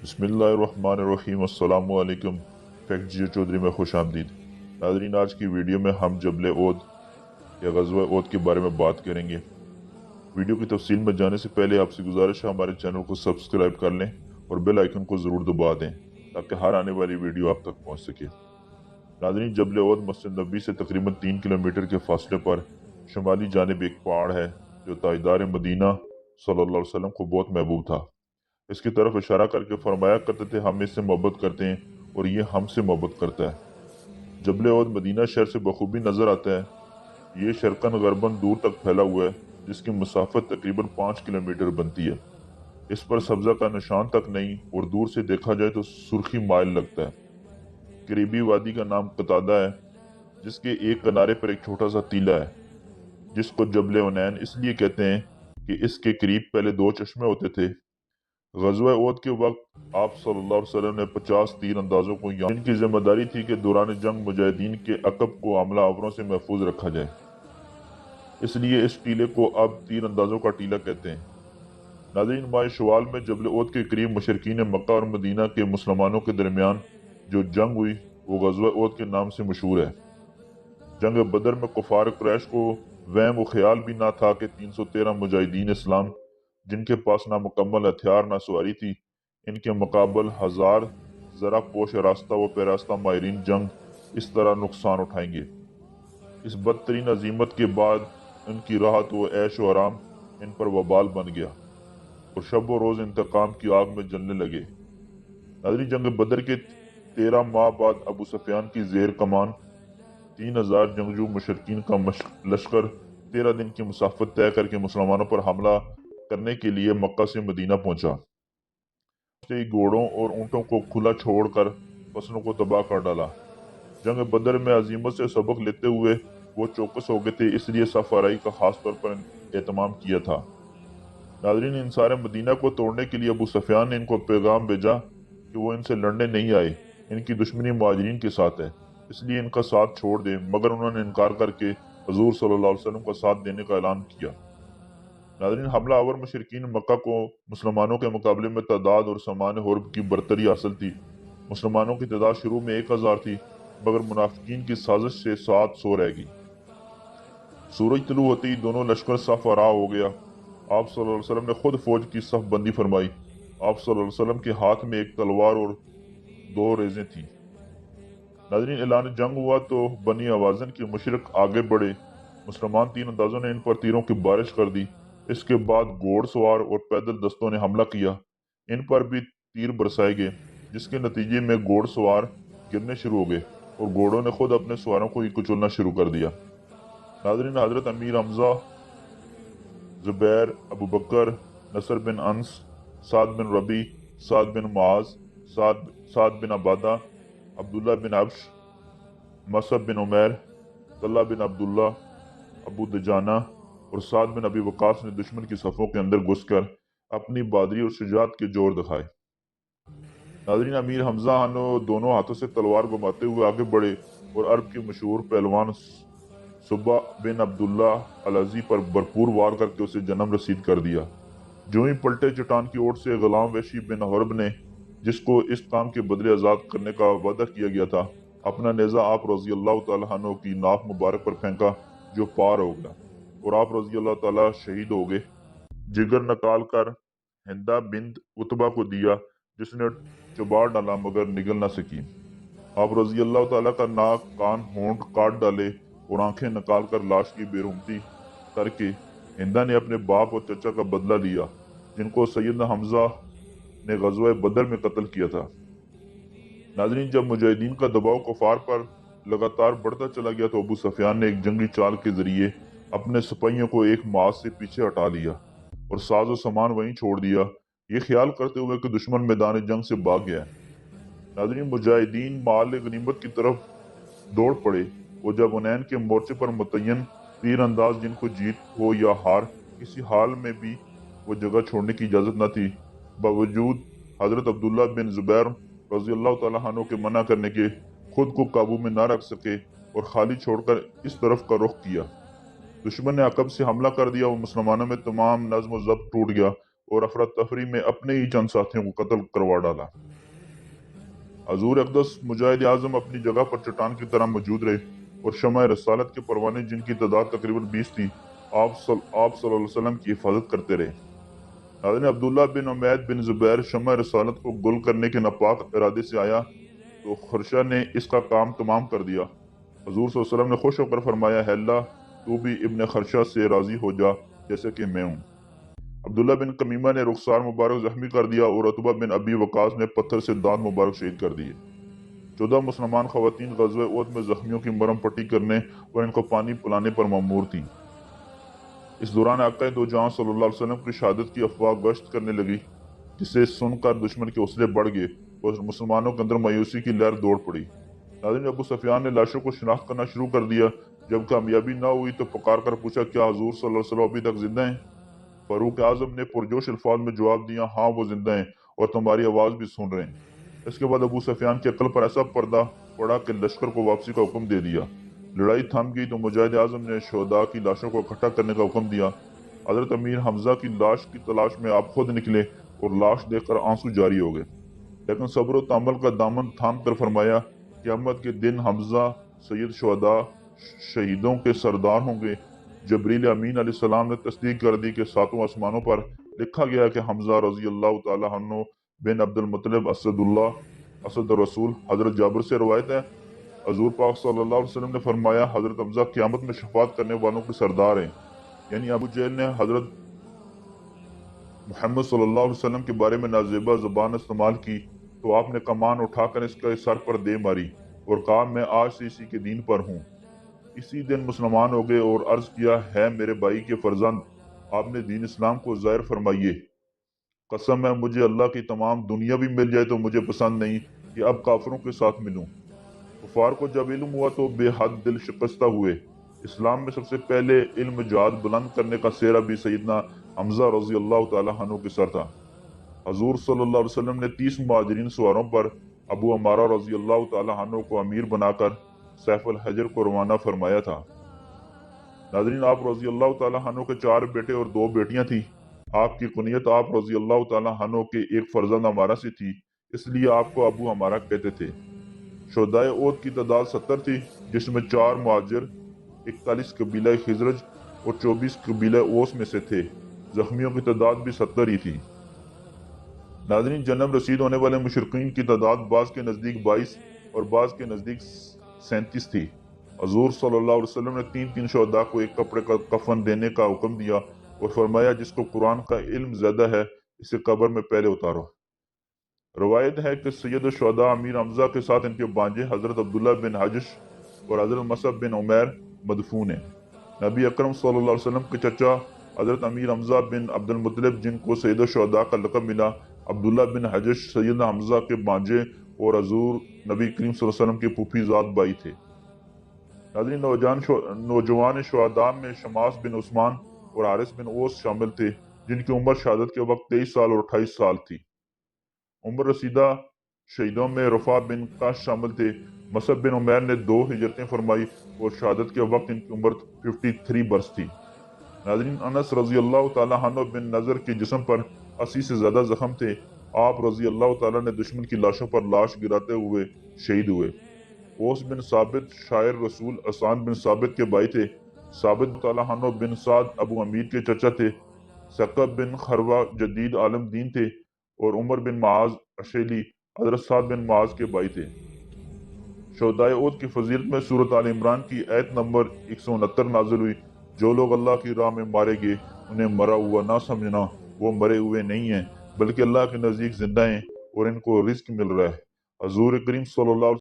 बिस्मिल्लाहिर्रहमानिर्रहीम। अस्सलामु अलैकुम। फैक्ट जियो चौधरी में खुश आमदीद। नाज़रीन, आज की वीडियो में हम जबल ओद या ग़ज़वा ओद के बारे में बात करेंगे। वीडियो की तफसील में जाने से पहले आपसे गुजारिश है हमारे चैनल को सब्सक्राइब कर लें और बेल आइकन को ज़रूर दबा दें ताकि हर आने वाली वीडियो आप तक पहुँच सके। नाज़रीन, जबल ओद मस्जिद नबी से तकरीबन 3 किलोमीटर के फासले पर शुमाली जानिब एक पहाड़ है जो ताजदार मदीना सल्लल्लाहु अलैहि वसल्लम को बहुत महबूब था। इसकी तरफ इशारा करके फरमाया करते थे, हम इससे मोहब्बत करते हैं और ये हमसे मोहब्बत करता है। जबल ओद मदीना शहर से बखूबी नजर आता है। ये शर्कन गरबन दूर तक फैला हुआ है जिसकी मुसाफत तकरीबन 5 किलोमीटर बनती है। इस पर सब्जा का निशान तक नहीं और दूर से देखा जाए तो सुर्खी माइल लगता है। करीबी वादी का नाम कतादा है जिसके एक किनारे पर एक छोटा सा टीला है जिसको जबल उनैन इसलिए कहते हैं कि इसके करीब पहले 2 चश्मे होते थे। ग़ज़वा ओद के वक्त आप सल्लल्लाहु अलैहि वसल्लम ने 50 तीर अंदाजों को यहाँ जिनकी जिम्मेदारी थी कि दौरान जंग मुजाहिदीन के अकब को हमला आवरों से महफूज रखा जाए, इसलिए इस टीले को अब तीर अंदाजों का टीला कहते हैं। नाज़रीन, माह शवाल में जबल ओद के करीब मुशरिकीन मक्का और मदीना के मुसलमानों के दरमियान जो जंग हुई वो ग़ज़वा ओद के नाम से मशहूर है। जंग बदर में कुफार कुरैश को वहम व ख्याल भी ना था कि 313 मुजाहिदीन इस्लाम जिनके पास ना मुकम्मल हथियार ना सवारी थी, इनके मुकाबल 1000 जरा पोश रास्ता व पैरास्ता माहिरीन जंग इस तरह नुकसान उठाएंगे। इस बदतरीन अजीमत के बाद उनकी राहत व ऐश व आराम इन पर वबाल बन गया और शब व रोज इंतकाम की आग में जलने लगे। नाज़रीन, जंग बदर के 13 माह बाद अबू सुफियान की जेर कमान 3000 जंगजू मुशरिकीन का लश्कर 13 दिन की मुसाफत तय करके मुसलमानों पर हमला करने के लिए मक्का से मदीना पहुंचा। से घोड़ों और ऊंटों को खुला छोड़कर फसलों को तबाह कर डाला। जंग बदर में अजीमत से सबक लेते हुए वो चौकस हो गए थे, इसलिए सफाराई का खास तौर पर एहतमाम किया था। नाज़रीन, इंसार मदीना को तोड़ने के लिए अबू सुफियान ने इनको पैगाम भेजा कि वो इनसे लड़ने नहीं आए, इनकी दुश्मनी मुहाजिरीन के साथ है, इसलिए इनका साथ छोड़ दें। मगर उन्होंने इनकार करके हुजूर सल्लल्लाहु अलैहि वसल्लम का साथ देने का ऐलान किया। नाज़रीन, हमला आवर मुशरिकीन मक्का को मुसलमानों के मुकाबले में तादाद और सामान हर्ब की बरतरी हासिल थी। मुसलमानों की तादाद शुरू में 1000 थी, मगर मुनाफिकीन की साजिश से 700 रह गई। सूरज तुलू होते ही दोनों लश्कर सफ आरा हो गया। आप सल्लल्लाहु अलैहि वसल्लम ने खुद फौज की सफ बंदी फरमाई। आप सल्लल्लाहु अलैहि वसल्लम के हाथ में एक तलवार और 2 रेजें थी। नाज़रीन, ऐलान जंग हुआ तो बनी आवाज़न के मुशरिक आगे बढ़े। मुसलमान तीर अंदाजों ने इन पर तीरों की बारिश कर दी। इसके बाद घोड़सवार और पैदल दस्तों ने हमला किया, इन पर भी तीर बरसाए गए, जिसके नतीजे में घोड़सवार गिरने शुरू हो गए और घोड़ों ने खुद अपने सवारों को ही कुचलना शुरू कर दिया। नाज़रीन, हजरत अमीर हमजा, जुबैर, अबू बकर, नसर बिन अंस, साद बिन रबी, साद बिन मुआज, साद बिन अबादा, अब्दुल्ला बिन अब्श, मसब बिन उमैर, तल्ला बिन अब्दुल्ला, अबू दजाना और साद बिन अबी वकास ने दुश्मन की सफ़ों के अंदर घुसकर अपनी बहादुरी और शुजात के जोर दिखाए। नाज़रीन, अमीर हमजा हानो दोनों हाथों से तलवार घुमाते हुए आगे बढ़े और अरब के मशहूर पहलवान सुबा बिन अब्दुल्ला अलजी पर भरपूर वार करके उसे जन्म रसीद कर दिया। जो ही पलटे, चट्टान की ओर से गुलाम वैशी बिन हर्ब ने, जिसको इस काम के बदले आज़ाद करने का वादा किया गया था, अपना नेज़ा आप रज़ी अल्लाह तआला अन्हु की नाक मुबारक पर फेंका, जो पार हो गया और आप रज़ी अल्लाह तआला शहीद हो गए। जिगर निकाल कर हिंदा बिंद उतबा को दिया, जिसने चुबा डाला मगर निगल न सकी। आप रज़ी अल्लाह तआला का नाक, कान, होंठ काट डाले और आंखें निकाल कर लाश की बेरहमती करके हिंदा ने अपने बाप और चचा का बदला लिया, जिनको सैयदना हमजा ने ग़ज़वा बदर में कत्ल किया था। नाज़रीन, जब मुजाहिदीन का दबाव कुफार पर लगातार बढ़ता चला गया तो अबू सुफियान ने एक जंगी चाल के जरिए अपने सिपाहियों को एक मास से पीछे हटा लिया और साजो सामान वहीं छोड़ दिया, ये ख्याल करते हुए कि दुश्मन मैदान जंग से भाग गया है। नाज़रीन, मुजाहिदीन माल गनीमत की तरफ दौड़ पड़े और जब उनैन के मोर्चे पर मुतय्यन तीर अंदाज जिनको जीत हो या हार, किसी हाल में भी वो जगह छोड़ने की इजाज़त न थी, बावजूद हजरत अब्दुल्ला बिन जुबैर रज़ी अल्लाह तआला अन्हु के मना करने के खुद को काबू में न रख सके और खाली छोड़कर इस तरफ का रुख किया। दुश्मन ने अकब से हमला कर दिया और मुसलमानों में तमाम नज़्म व ज़ब्त टूट गया और अफरा-तफरी में अपने ही चंद साथियों को कत्ल करवा डाला। हजूर अक़दस मुजाहिद आज़म अपनी जगह पर चट्टान की तरह मौजूद रहे और शमअ रसालत के परवाने, जिनकी तादाद तकरीबन 20 थी, आप सल्लल्लाहु अलैहि वसल्लम की हिफाजत करते रहे। नाज़रीन, अब्दुल्ला बिन उमैद बिन ज़ुबैर शमअ रसालत को गुल करने के नापाक इरादे से आया तो खरशा ने इसका काम तमाम कर दिया। हजूर सल्लल्लाहु अलैहि वसल्लम ने खुश होकर फरमाया, है अल्लाह, तू भी इब्न खरशा से राजी हो जा जैसे कि मैं हूँ। अब्दुल्ला बिन कमीमा ने रुखसार मुबारक जख्मी कर दिया और उतबा बिन अबी वकास ने पत्थर से दांत मुबारक शहीद कर दिए। 14 मुसलमान खवातीन ग़ज़वे उहद में जख्मियों की मरहम पट्टी करने और इनको पानी पिलाने पर मामूर थीं। इस दौरान आका दो जहां सल्लल्लाहु अलैहि वसल्लम की शहादत की अफवाह गश्त करने लगी, जिसे सुनकर दुश्मन के हौसले बढ़ गए और मुसलमानों के अंदर मायूसी की लहर दौड़ पड़ी। नाज़रीन, अबू सुफियान ने लाशों को शिनाख्त करना शुरू कर दिया। जब कामयाबी न हुई तो पुकार कर पूछा, क्या हजूर सल्लल्लाहु अलैहि वसल्लम अभी तक जिंदा हैं? फारूक आजम ने पुरजोश अल्फाज में जवाब दिया, हाँ वो जिंदा हैं और तुम्हारी आवाज़ भी सुन रहे हैं। इसके बाद अबू सुफियान की अक्ल पर ऐसा पर्दा पड़ा कि लश्कर को वापसी का हुक्म दे दिया। लड़ाई थम गई तो मुजाहिद आजम ने शोहदा की लाशों को इकट्ठा करने का हुक्म दिया। हजरत अमीर हमजा की लाश की तलाश में आप खुद निकले और लाश देखकर आंसू जारी हो गए, लेकिन सब्र और तामल का दामन थाम कर फरमाया, क़यामत के दिन हमजा सैयद शुहदा, शहीदों के सरदार होंगे। जबरील अमीन अलैहिस्सलाम ने तस्दीक कर दी कि सातों आसमानों पर लिखा गया कि हमजा रज़ी अल्लाह तआला अन्हु बिन अब्दुल मुत्तलिब असद रसूल। हजरत जाबिर से रवायत है, हजूर पाक सल्लल्लाहु अलैहि वसल्लम ने फरमाया, हजरत हमजा क़यामत में शफात करने वालों के सरदार हैं। यानी अबू जहल ने हजरत मोहम्मद सल्लल्लाहु अलैहि वसल्लम के बारे में नाजेबा ज़बान इस्तेमाल की तो आपने कमान उठाकर इसके सर पर दे मारी और कहा, मैं आज से इसी के दीन पर हूँ। इसी दिन मुसलमान हो गए और अर्ज किया, है मेरे भाई के फर्जंद, आपने दीन इस्लाम को ज़ाहिर फरमाइए। कसम है, मुझे अल्लाह की तमाम दुनिया भी मिल जाए तो मुझे पसंद नहीं कि अब काफिरों के साथ मिलूं। कुफार को जब इल्म हुआ तो बेहद दिल शिकस्ता हुए। इस्लाम में सबसे पहले इल्म जहाद बुलंद करने का सेहरा भी सैयदना हमजा रज़ी अल्लाह तआला अन्हु के सर था। हजूर सल्लल्लाहु अलैहि वसल्लम ने 30 मुहाजिरीन सवारों पर अबू अमारा रज़ी अल्लाह तआला अन्हु को अमीर बनाकर सैफुल हजर को रवाना फरमाया था। नाज़रीन, आप रज़ी अल्लाह तआला अन्हु के 4 बेटे और 2 बेटियां थी। आपकी कुनियत आप रज़ी अल्लाह तआला अन्हु के एक फर्जंद अमारा से थी, इसलिए आपको अबू अमारा कहते थे। शोहदाए ओद की तादाद 70 थी, जिसमें 4 मुहाजिर, 41 कबीला खिजरज और 24 कबीला ओस में से थे। जख्मियों की तादाद भी 70 ही थी। नाज़रीन, जन्म रसीद होने वाले मुशरिकीन की तादाद बाज़ के नज़दीक 22 और बाज़ के नज़दीक 37 थी। हजूर सल्लल्लाहु अलैहि वसल्लम ने 3-3 शोहदा को एक कपड़े का कफन देने का हुक्म दिया और फरमाया, जिसको कुरान का इल्म ज्यादा है इसे कब्र में पहले उतारो। रवायत है कि सैयद शुहदा अमीर हमजा के साथ इनके भांजे हजरत अब्दुल्ला बिन हजश और हजरत मसअब बिन उमैर मदफून हैं। नबी अकरम सल्लल्लाहु अलैहि वसल्लम के चचा हजरत अमीर हमजा बिन अब्दुल मुत्तलिब, जिनको सैयद शुहदा का लक़ब मिला, अब्दुल्ला बिन हजश सैयद हमजा के भांजे और हजूर नबी करीम सल्लल्लाहु अलैहि वसल्लम के फूफी ज़ात भाई थे। नाज़रीन, नौजवान शुहदा में शमास बिन उस्मान और हारिस बिन ओस शामिल थे, जिनकी उम्र शहादत के वक्त 23 साल और 28 साल थी। उम्र रसीदा शहीदों में रफा बिन काश शामिल थे। मसअब बिन उमैर ने 2 हिजरतें फरमाई और शहादत के वक्त इनकी उम्र 53 बरस थी। नाज़रीन, अनस रज़ी अल्लाह तआला अन्हु बिन नज़र के जिस्म पर 80 से ज्यादा जख्म थे। आप रज़ी अल्लाह तआला ने दुश्मन की लाशों पर लाश गिराते हुए शहीद हुए। ओस बिन साबित शायर रसूल असान बिन साबित के भाई थे। साबित तआला अन्हु बिन साद अबू अमीर के चचा थे। सकब बिन खरवा जदीद आलम दीन थे और उमर बिन माज अशेली हजरत साद बिन माज के भाई थे। शोहदाए उहद की फजीलत में सूरत आल इमरान की आयत नंबर 169 नाजिल हुई। जो लोग अल्लाह की राह में मारे गए उन्हें मरा हुआ ना समझना, वो मरे हुए नहीं हैं बल्कि अल्लाह के नज़दीक जिंदा हैं और इनको रिस्क मिल रहा है। हजूर करीम सल्लल्लाहु